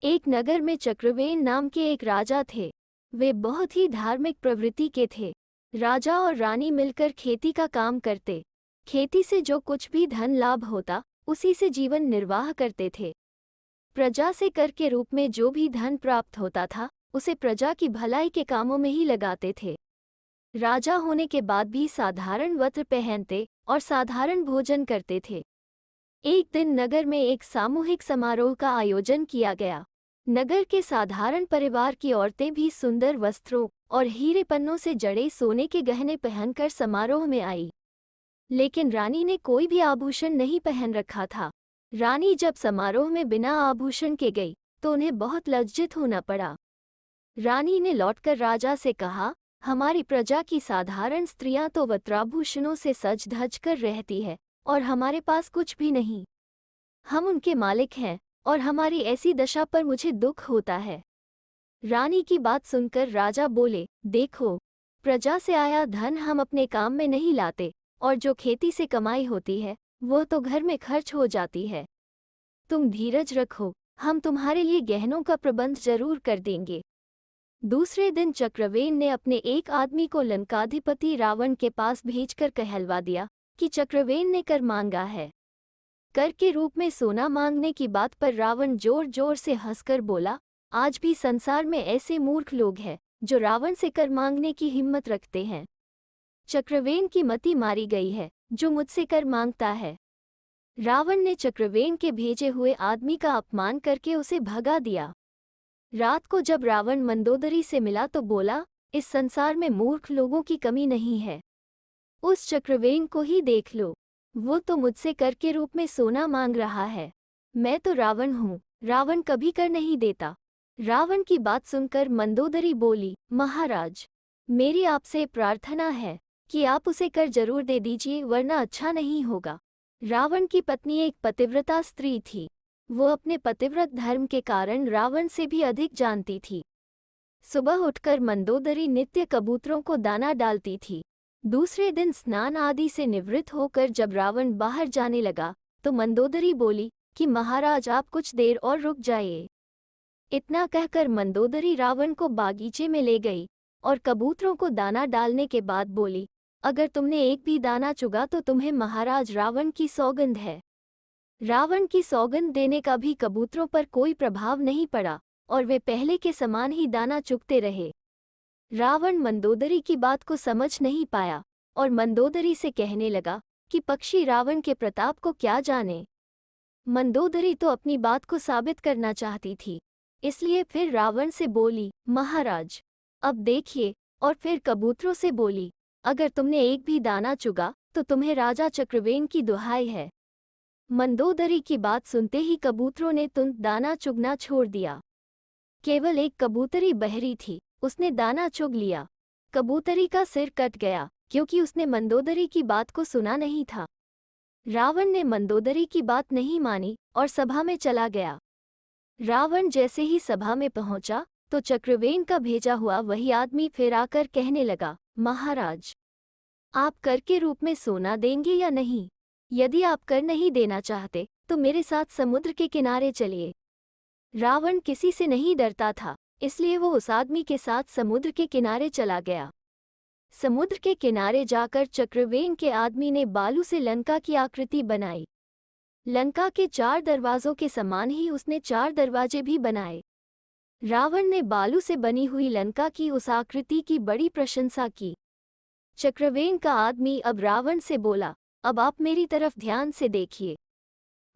एक नगर में चक्रवेन नाम के एक राजा थे। वे बहुत ही धार्मिक प्रवृत्ति के थे। राजा और रानी मिलकर खेती का काम करते। खेती से जो कुछ भी धन लाभ होता, उसी से जीवन निर्वाह करते थे। प्रजा से कर के रूप में जो भी धन प्राप्त होता था, उसे प्रजा की भलाई के कामों में ही लगाते थे। राजा होने के बाद भी साधारण वस्त्र पहनते और साधारण भोजन करते थे। एक दिन नगर में एक सामूहिक समारोह का आयोजन किया गया। नगर के साधारण परिवार की औरतें भी सुंदर वस्त्रों और हीरे पन्नों से जड़े सोने के गहने पहनकर समारोह में आई। लेकिन रानी ने कोई भी आभूषण नहीं पहन रखा था। रानी जब समारोह में बिना आभूषण के गई तो उन्हें बहुत लज्जित होना पड़ा। रानी ने लौटकर राजा से कहा, हमारी प्रजा की साधारण स्त्रियां तो वस्त्राभूषणों से सज धज कर रहती है और हमारे पास कुछ भी नहीं। हम उनके मालिक हैं और हमारी ऐसी दशा पर मुझे दुख होता है। रानी की बात सुनकर राजा बोले, देखो, प्रजा से आया धन हम अपने काम में नहीं लाते और जो खेती से कमाई होती है वो तो घर में खर्च हो जाती है। तुम धीरज रखो, हम तुम्हारे लिए गहनों का प्रबंध जरूर कर देंगे। दूसरे दिन चक्रवेन ने अपने एक आदमी को लंकाधिपति रावण के पास भेजकर कहलवा दिया कि चक्रवेन ने कर मांगा है। कर के रूप में सोना मांगने की बात पर रावण जोर जोर से हंसकर बोला, आज भी संसार में ऐसे मूर्ख लोग हैं जो रावण से कर मांगने की हिम्मत रखते हैं। चक्रवेन की मति मारी गई है जो मुझसे कर मांगता है। रावण ने चक्रवेन के भेजे हुए आदमी का अपमान करके उसे भगा दिया। रात को जब रावण मंदोदरी से मिला तो बोला, इस संसार में मूर्ख लोगों की कमी नहीं है। उस चक्रवेन को ही देख लो, वो तो मुझसे कर के रूप में सोना मांग रहा है। मैं तो रावण हूँ, रावण कभी कर नहीं देता। रावण की बात सुनकर मंदोदरी बोली, महाराज, मेरी आपसे प्रार्थना है कि आप उसे कर जरूर दे दीजिए, वरना अच्छा नहीं होगा। रावण की पत्नी एक पतिव्रता स्त्री थी। वो अपने पतिव्रत धर्म के कारण रावण से भी अधिक जानती थी। सुबह उठकर मंदोदरी नित्य कबूतरों को दाना डालती थी। दूसरे दिन स्नान आदि से निवृत्त होकर जब रावण बाहर जाने लगा तो मंदोदरी बोली कि महाराज, आप कुछ देर और रुक जाइए। इतना कहकर मंदोदरी रावण को बागीचे में ले गई और कबूतरों को दाना डालने के बाद बोली, अगर तुमने एक भी दाना चुगा तो तुम्हें महाराज रावण की सौगंध है। रावण की सौगंध देने का भी कबूतरों पर कोई प्रभाव नहीं पड़ा और वे पहले के समान ही दाना चुगते रहे। रावण मंदोदरी की बात को समझ नहीं पाया और मंदोदरी से कहने लगा कि पक्षी रावण के प्रताप को क्या जाने। मंदोदरी तो अपनी बात को साबित करना चाहती थी, इसलिए फिर रावण से बोली, महाराज, अब देखिए, और फिर कबूतरों से बोली, अगर तुमने एक भी दाना चुगा तो तुम्हें राजा चक्रवेन की दुहाई है। मंदोदरी की बात सुनते ही कबूतरों ने तुरंत दाना चुगना छोड़ दिया। केवल एक कबूतरी बहरी थी, उसने दाना चुग लिया। कबूतरी का सिर कट गया क्योंकि उसने मंदोदरी की बात को सुना नहीं था। रावण ने मंदोदरी की बात नहीं मानी और सभा में चला गया। रावण जैसे ही सभा में पहुंचा तो चक्रवेन का भेजा हुआ वही आदमी फिर आकर कहने लगा, महाराज, आप कर के रूप में सोना देंगे या नहीं? यदि आप कर नहीं देना चाहते तो मेरे साथ समुद्र के किनारे चलिए। रावण किसी से नहीं डरता था, इसलिए वो उस आदमी के साथ समुद्र के किनारे चला गया। समुद्र के किनारे जाकर चक्रवेन के आदमी ने बालू से लंका की आकृति बनाई। लंका के 4 दरवाजों के समान ही उसने 4 दरवाजे भी बनाए। रावण ने बालू से बनी हुई लंका की उस आकृति की बड़ी प्रशंसा की। चक्रवेन का आदमी अब रावण से बोला, अब आप मेरी तरफ ध्यान से देखिए।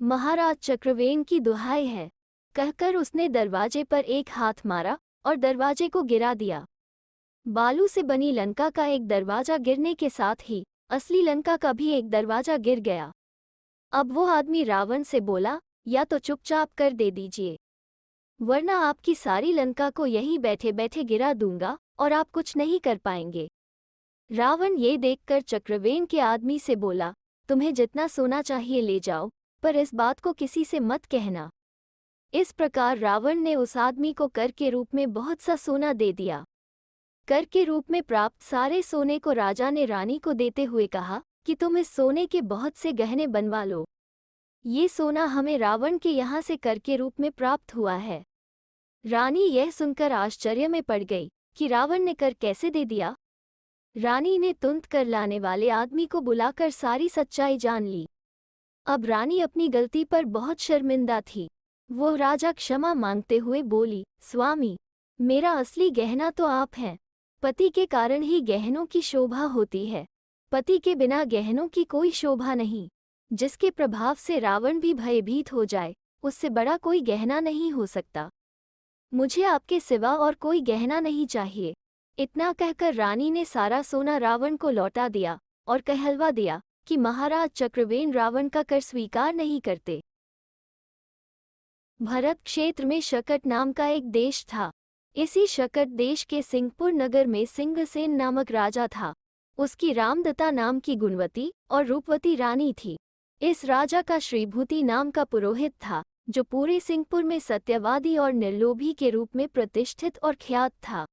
महाराज, चक्रवेन की दुहाई है, कहकर उसने दरवाजे पर एक हाथ मारा और दरवाजे को गिरा दिया। बालू से बनी लंका का एक दरवाजा गिरने के साथ ही असली लंका का भी एक दरवाजा गिर गया। अब वो आदमी रावण से बोला, या तो चुपचाप कर दे दीजिए, वरना आपकी सारी लंका को यहीं बैठे बैठे गिरा दूंगा और आप कुछ नहीं कर पाएंगे। रावण ये देखकर चक्रवेन के आदमी से बोला, तुम्हें जितना सोना चाहिए ले जाओ, पर इस बात को किसी से मत कहना। इस प्रकार रावण ने उस आदमी को कर के रूप में बहुत सा सोना दे दिया। कर के रूप में प्राप्त सारे सोने को राजा ने रानी को देते हुए कहा कि तुम इस सोने के बहुत से गहने बनवा लो। ये सोना हमें रावण के यहाँ से कर के रूप में प्राप्त हुआ है। रानी यह सुनकर आश्चर्य में पड़ गई कि रावण ने कर कैसे दे दिया। रानी ने तुरंत कर लाने वाले आदमी को बुलाकर सारी सच्चाई जान ली। अब रानी अपनी गलती पर बहुत शर्मिंदा थी। वो राजा क्षमा मांगते हुए बोली, स्वामी, मेरा असली गहना तो आप हैं। पति के कारण ही गहनों की शोभा होती है। पति के बिना गहनों की कोई शोभा नहीं। जिसके प्रभाव से रावण भी भयभीत हो जाए, उससे बड़ा कोई गहना नहीं हो सकता। मुझे आपके सिवा और कोई गहना नहीं चाहिए। इतना कहकर रानी ने सारा सोना रावण को लौटा दिया और कहलवा दिया कि महाराज चक्रवेन रावण का कर स्वीकार नहीं करते। भरत क्षेत्र में शकट नाम का एक देश था। इसी शकट देश के सिंहपुर नगर में सिंहसेन नामक राजा था। उसकी रामदत्ता नाम की गुणवती और रूपवती रानी थी। इस राजा का श्रीभूति नाम का पुरोहित था, जो पूरे सिंहपुर में सत्यवादी और निर्लोभी के रूप में प्रतिष्ठित और ख्यात था।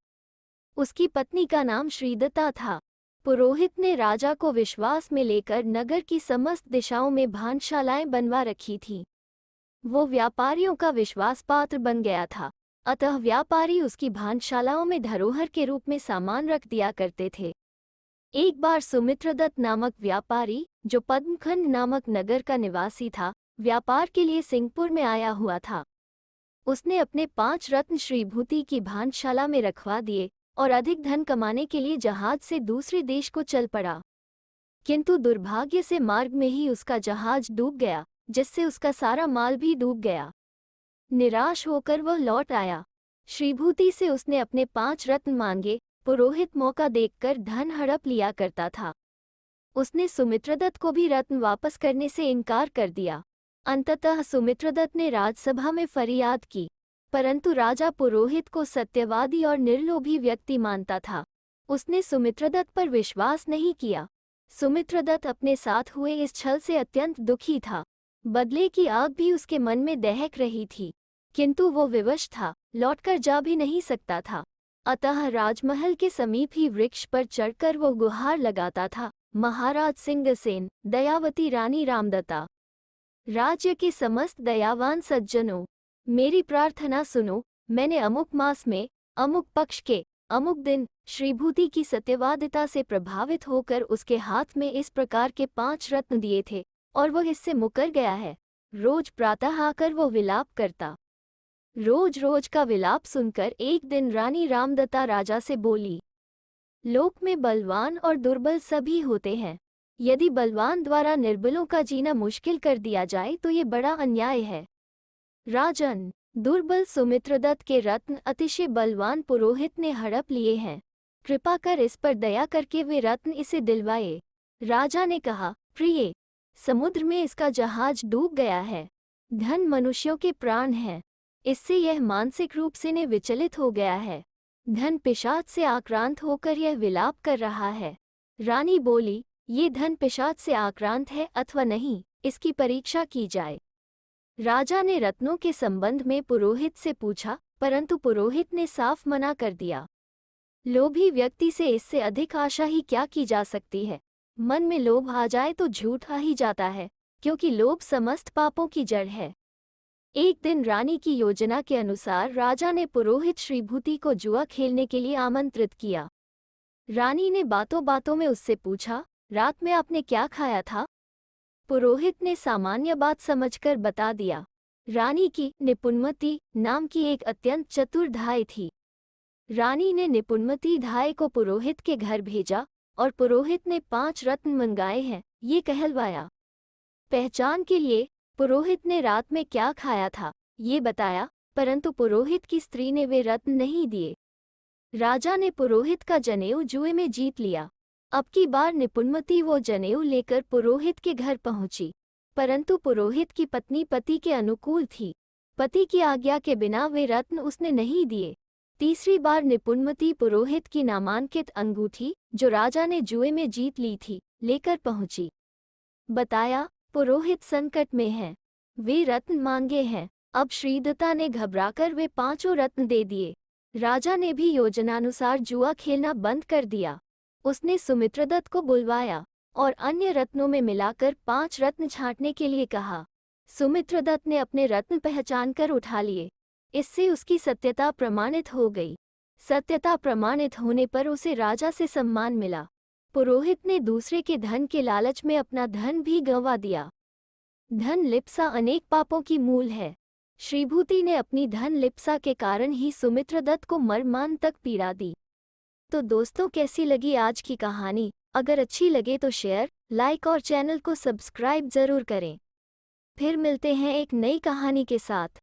उसकी पत्नी का नाम श्रीदत्ता था। पुरोहित ने राजा को विश्वास में लेकर नगर की समस्त दिशाओं में भानशालाएं बनवा रखी थीं। वो व्यापारियों का विश्वास पात्र बन गया था, अतः व्यापारी उसकी भानशालाओं में धरोहर के रूप में सामान रख दिया करते थे। एक बार सुमित्रदत्त नामक व्यापारी, जो पद्मखंड नामक नगर का निवासी था, व्यापार के लिए सिंहपुर में आया हुआ था। उसने अपने 5 रत्न श्रीभूति की भानशाला में रखवा दिए और अधिक धन कमाने के लिए जहाज से दूसरे देश को चल पड़ा। किंतु दुर्भाग्य से मार्ग में ही उसका जहाज डूब गया, जिससे उसका सारा माल भी डूब गया। निराश होकर वह लौट आया। श्रीभूति से उसने अपने 5 रत्न मांगे। पुरोहित मौका देखकर धन हड़प लिया करता था। उसने सुमित्रदत्त को भी रत्न वापस करने से इनकार कर दिया। अंततः सुमित्रदत्त ने राजसभा में फरियाद की, परंतु राजा पुरोहित को सत्यवादी और निर्लोभी व्यक्ति मानता था। उसने सुमित्रदत्त पर विश्वास नहीं किया। सुमित्रदत्त अपने साथ हुए इस छल से अत्यंत दुखी था। बदले की आग भी उसके मन में दहक रही थी, किंतु वो विवश था, लौटकर जा भी नहीं सकता था। अतः राजमहल के समीप ही वृक्ष पर चढ़कर वो गुहार लगाता था, महाराज सिंहसेन, दयावती रानी रामदत्ता, राज्य के समस्त दयावान सज्जनों, मेरी प्रार्थना सुनो। मैंने अमुक मास में, अमुक पक्ष के, अमुक दिन श्रीभूति की सत्यवादिता से प्रभावित होकर उसके हाथ में इस प्रकार के 5 रत्न दिए थे और वह इससे मुकर गया है। रोज प्रातः आकर वो विलाप करता। रोज रोज का विलाप सुनकर एक दिन रानी रामदत्ता राजा से बोली, लोक में बलवान और दुर्बल सभी होते हैं। यदि बलवान द्वारा निर्बलों का जीना मुश्किल कर दिया जाए तो ये बड़ा अन्याय है। राजन, दुर्बल सुमित्रदत्त के रत्न अतिशय बलवान पुरोहित ने हड़प लिए हैं। कृपा कर इस पर दया करके वे रत्न इसे दिलवाए। राजा ने कहा, प्रिय, समुद्र में इसका जहाज डूब गया है। धन मनुष्यों के प्राण हैं। इससे यह मानसिक रूप से ने विचलित हो गया है। धन पिशाच से आक्रांत होकर यह विलाप कर रहा है। रानी बोली, ये धन पिशाच से आक्रांत है अथवा नहीं, इसकी परीक्षा की जाए। राजा ने रत्नों के संबंध में पुरोहित से पूछा, परंतु पुरोहित ने साफ मना कर दिया। लोभी व्यक्ति से इससे अधिक आशा ही क्या की जा सकती है। मन में लोभ आ जाए तो झूठ आ ही जाता है, क्योंकि लोभ समस्त पापों की जड़ है। एक दिन रानी की योजना के अनुसार राजा ने पुरोहित श्रीभूति को जुआ खेलने के लिए आमंत्रित किया। रानी ने बातों बातों में उससे पूछा, रात में आपने क्या खाया था? पुरोहित ने सामान्य बात समझकर बता दिया। रानी की निपुणमती नाम की एक अत्यंत चतुर धाय थी। रानी ने निपुणमती धाय को पुरोहित के घर भेजा और पुरोहित ने 5 रत्न मंगाए हैं, ये कहलवाया। पहचान के लिए पुरोहित ने रात में क्या खाया था, ये बताया, परंतु पुरोहित की स्त्री ने वे रत्न नहीं दिए। राजा ने पुरोहित का जनेऊ जुए में जीत लिया। अब की बार निपुणमती वो जनेऊ लेकर पुरोहित के घर पहुंची, परंतु पुरोहित की पत्नी पति के अनुकूल थी। पति की आज्ञा के बिना वे रत्न उसने नहीं दिए। तीसरी बार निपुणमती पुरोहित की नामांकित अंगूठी, जो राजा ने जुए में जीत ली थी, लेकर पहुंची। बताया, पुरोहित संकट में हैं, वे रत्न मांगे हैं। अब श्रीदत्ता ने घबराकर वे 5 रत्न दे दिए। राजा ने भी योजनानुसार जुआ खेलना बंद कर दिया। उसने सुमित्रदत्त को बुलवाया और अन्य रत्नों में मिलाकर 5 रत्न छांटने के लिए कहा। सुमित्रदत्त ने अपने रत्न पहचान कर उठा लिए। इससे उसकी सत्यता प्रमाणित हो गई। सत्यता प्रमाणित होने पर उसे राजा से सम्मान मिला। पुरोहित ने दूसरे के धन के लालच में अपना धन भी गंवा दिया। धन लिप्सा अनेक पापों की मूल है। श्रीभूति ने अपनी धन लिप्सा के कारण ही सुमित्रदत्त को मरमान तक पीड़ा दी। तो दोस्तों, कैसी लगी आज की कहानी? अगर अच्छी लगे तो शेयर, लाइक और चैनल को सब्सक्राइब जरूर करें। फिर मिलते हैं एक नई कहानी के साथ।